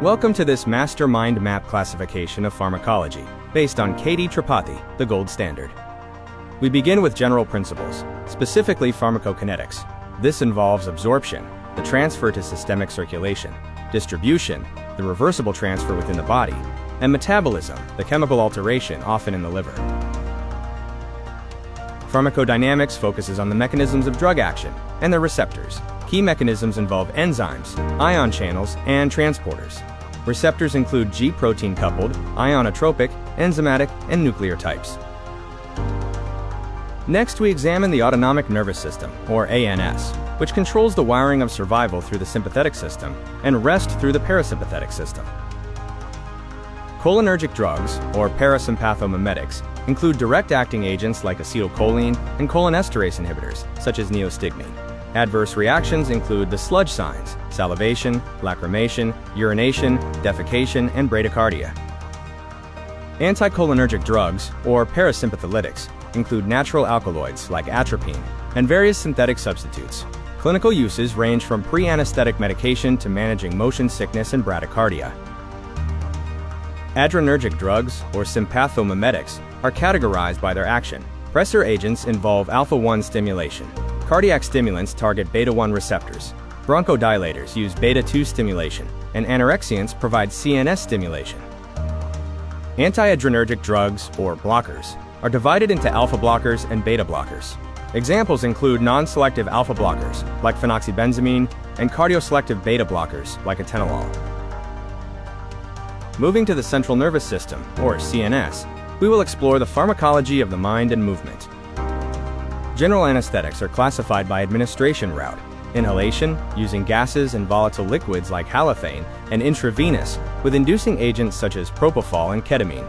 Welcome to this master mind map classification of pharmacology, based on K.D. Tripathi, the gold standard. We begin with general principles, specifically pharmacokinetics. This involves absorption, the transfer to systemic circulation, distribution, the reversible transfer within the body, and metabolism, the chemical alteration often in the liver. Pharmacodynamics focuses on the mechanisms of drug action and their receptors. Key mechanisms involve enzymes, ion channels, and transporters. Receptors include G-protein-coupled, ionotropic, enzymatic, and nuclear types. Next, we examine the autonomic nervous system, or ANS, which controls the wiring of survival through the sympathetic system and rest through the parasympathetic system. Cholinergic drugs, or Parasympathomimetics, include direct-acting agents like acetylcholine and cholinesterase inhibitors, such as Neostigmine. Adverse reactions include the sludge signs, salivation, lacrimation, urination, defecation, and bradycardia. Anticholinergic drugs, or parasympatholytics, include natural alkaloids like atropine and various synthetic substitutes. Clinical uses range from pre-anesthetic medication to managing motion sickness and bradycardia. Adrenergic drugs, or sympathomimetics, are categorized by their action. Pressor agents involve alpha-1 stimulation. Cardiac stimulants target beta-1 receptors. Bronchodilators use beta-2 stimulation, and anorexiants provide CNS stimulation. Antiadrenergic drugs, or blockers, are divided into alpha blockers and beta blockers. Examples include non-selective alpha blockers, like phenoxybenzamine, and cardioselective beta blockers, like atenolol. Moving to the central nervous system, or CNS, we will explore the pharmacology of the mind and movement. General anesthetics are classified by administration route: inhalation, using gases and volatile liquids like halothane, and intravenous, with inducing agents such as propofol and ketamine.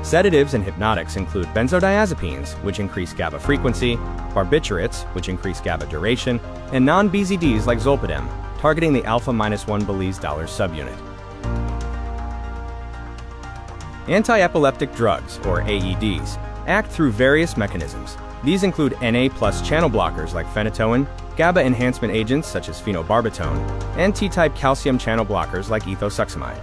Sedatives and hypnotics include benzodiazepines, which increase GABA frequency, barbiturates, which increase GABA duration, and non-BZDs like zolpidem, targeting the alpha-1 Belize subunit. Anti-epileptic drugs, or AEDs, act through various mechanisms. These include Na+ channel blockers like phenytoin, GABA enhancement agents such as phenobarbital, and T-type calcium channel blockers like ethosuximide.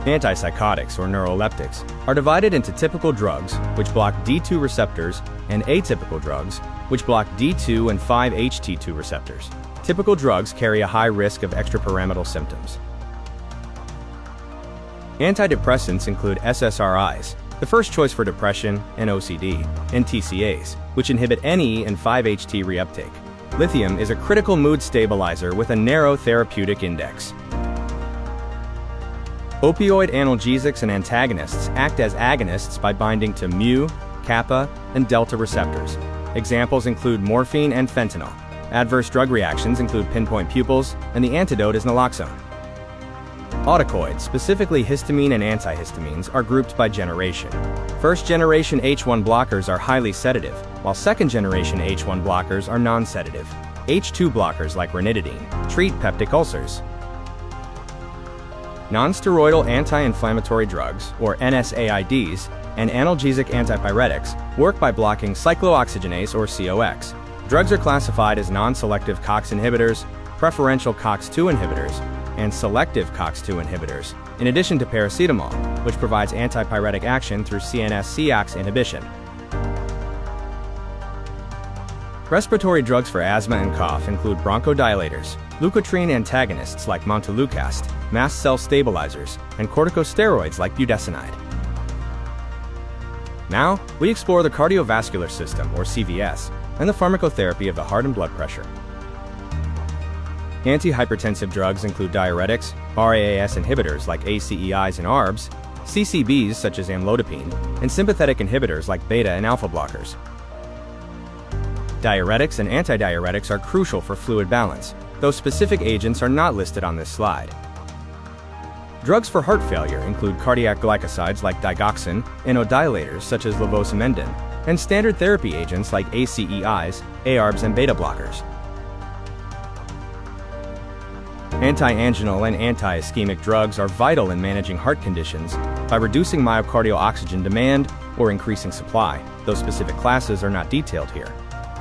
Antipsychotics, or neuroleptics, are divided into typical drugs, which block D2 receptors, and atypical drugs, which block D2 and 5-HT2 receptors. Typical drugs carry a high risk of extrapyramidal symptoms. Antidepressants include SSRIs, the first choice for depression and OCD, and TCAs, which inhibit NE and 5-HT reuptake. Lithium is a critical mood stabilizer with a narrow therapeutic index. Opioid analgesics and antagonists act as agonists by binding to mu, kappa, and delta receptors. Examples include morphine and fentanyl. Adverse drug reactions include pinpoint pupils, and the antidote is naloxone. Autocoids, specifically histamine and antihistamines, are grouped by generation. First-generation H1 blockers are highly sedative, while second-generation H1 blockers are non-sedative. H2 blockers like ranitidine treat peptic ulcers. Non-steroidal anti-inflammatory drugs, or NSAIDs, and analgesic antipyretics work by blocking cyclooxygenase, or COX. Drugs are classified as non-selective COX inhibitors, preferential COX-2 inhibitors, and selective COX-2 inhibitors, in addition to paracetamol, which provides antipyretic action through CNS COX inhibition. Respiratory drugs for asthma and cough include bronchodilators, leukotriene antagonists like montelukast, mast cell stabilizers, and corticosteroids like budesonide. Now, we explore the cardiovascular system, or CVS, and the pharmacotherapy of the heart and blood pressure. Antihypertensive drugs include diuretics, RAAS inhibitors like ACEIs and ARBs, CCBs such as amlodipine, and sympathetic inhibitors like beta and alpha blockers. Diuretics and antidiuretics are crucial for fluid balance, though specific agents are not listed on this slide. Drugs for heart failure include cardiac glycosides like digoxin, anodilators such as levosimendan, and standard therapy agents like ACEIs, ARBs, and beta blockers. Anti-anginal and anti-ischemic drugs are vital in managing heart conditions by reducing myocardial oxygen demand or increasing supply, though specific classes are not detailed here.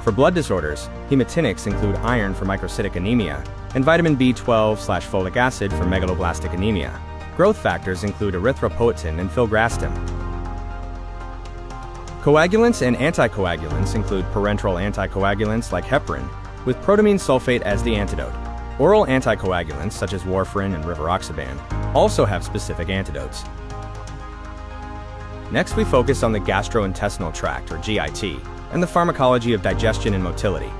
For blood disorders, hematinics include iron for microcytic anemia, and vitamin B12/folic acid for megaloblastic anemia. Growth factors include erythropoietin and filgrastim. Coagulants and anticoagulants include parenteral anticoagulants like heparin, with protamine sulfate as the antidote. Oral anticoagulants such as warfarin and rivaroxaban also have specific antidotes. Next, we focus on the gastrointestinal tract, or GIT, and the pharmacology of digestion and motility.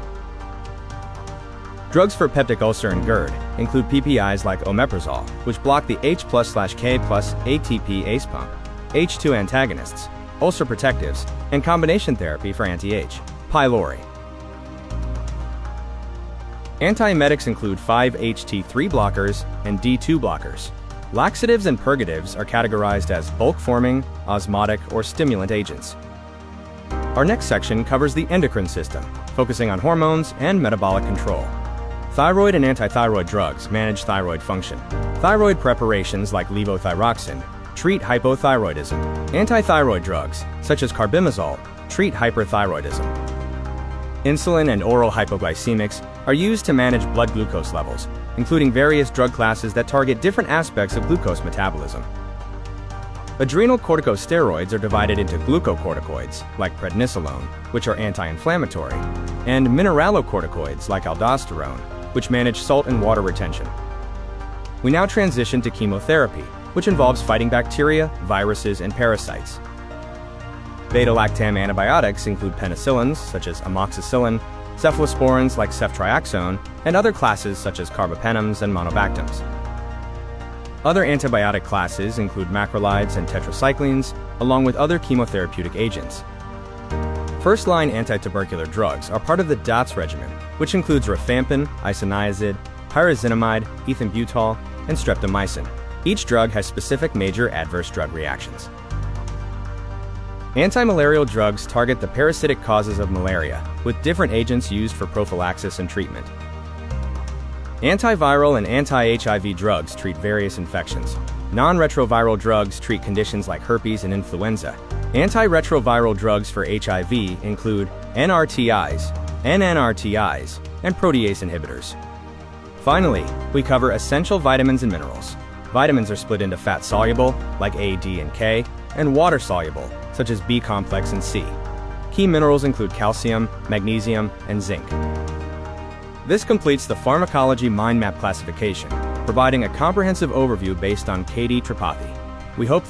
Drugs for peptic ulcer and GERD include PPIs like omeprazole, which block the H+/K+ ATP ACE pump, H2 antagonists, ulcer protectives, and combination therapy for anti-H. Pylori. Antiemetics include 5-HT3 blockers and D2 blockers. Laxatives and purgatives are categorized as bulk-forming, osmotic, or stimulant agents. Our next section covers the endocrine system, focusing on hormones and metabolic control. Thyroid and antithyroid drugs manage thyroid function. Thyroid preparations like levothyroxine treat hypothyroidism. Antithyroid drugs, such as carbimazole, treat hyperthyroidism. Insulin and oral hypoglycemics are used to manage blood glucose levels, including various drug classes that target different aspects of glucose metabolism. Adrenal corticosteroids are divided into glucocorticoids, like prednisolone, which are anti-inflammatory, and mineralocorticoids, like aldosterone, which manage salt and water retention. We now transition to chemotherapy, which involves fighting bacteria, viruses, and parasites. Beta-lactam antibiotics include penicillins, such as amoxicillin, cephalosporins like ceftriaxone, and other classes such as carbapenems and monobactams. Other antibiotic classes include macrolides and tetracyclines, along with other chemotherapeutic agents. First-line antitubercular drugs are part of the DOTS regimen, which includes rifampin, isoniazid, pyrazinamide, ethambutol, and streptomycin. Each drug has specific major adverse drug reactions. Antimalarial drugs target the parasitic causes of malaria, with different agents used for prophylaxis and treatment. Antiviral and anti-HIV drugs treat various infections. Non-retroviral drugs treat conditions like herpes and influenza. Antiretroviral drugs for HIV include NRTIs, NNRTIs, and protease inhibitors. Finally, we cover essential vitamins and minerals. Vitamins are split into fat-soluble, like A, D, and K, and water-soluble, such as B complex and C. Key minerals include calcium, magnesium, and zinc. This completes the pharmacology mind map classification, providing a comprehensive overview based on K.D. Tripathi. We hope this